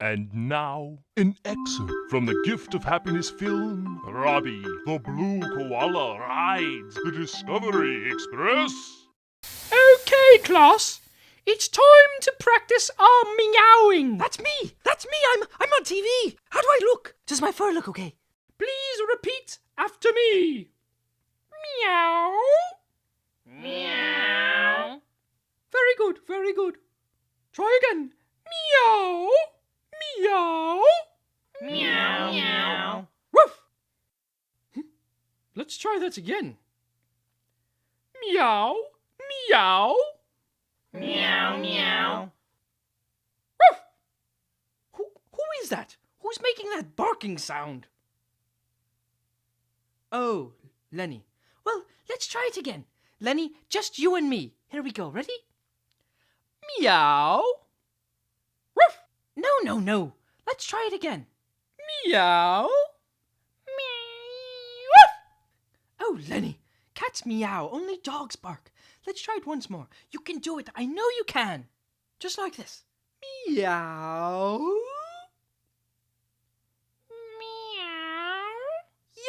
And now, an excerpt from the Gift of Happiness film, Robby, the Blue Koala Rides the Discovery Express. Okay, class. It's time to practice our meowing. That's me! That's me! I'm on TV! How do I look? Does my fur look okay? Please repeat after me. Meow. Meow. Very good, very good. Try again. Meow. Meow. Meow. Meow. Woof. Let's try that again. Meow. Meow. Meow. Meow. Woof. Who is that? Who's making that barking sound? Oh, Lenny. Well, let's try it again. Lenny, just you and me. Here we go. Ready? Meow. Woof. No. Let's try it again. Meow. Woof. Oh, Lenny. Cats meow. Only dogs bark. Let's try it once more. You can do it. I know you can. Just like this. Meow. Meow.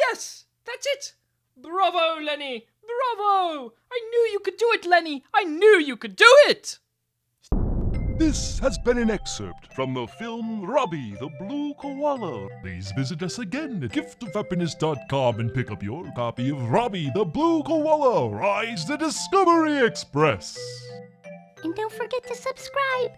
Yes, that's it. Bravo, Lenny. Bravo. I knew you could do it, Lenny. I knew you could do it. This has been an excerpt from the film Robby, the Blue Koala. Please visit us again at giftofhappiness.com and pick up your copy of Robby, the Blue Koala Rides the Discovery Express. And don't forget to subscribe.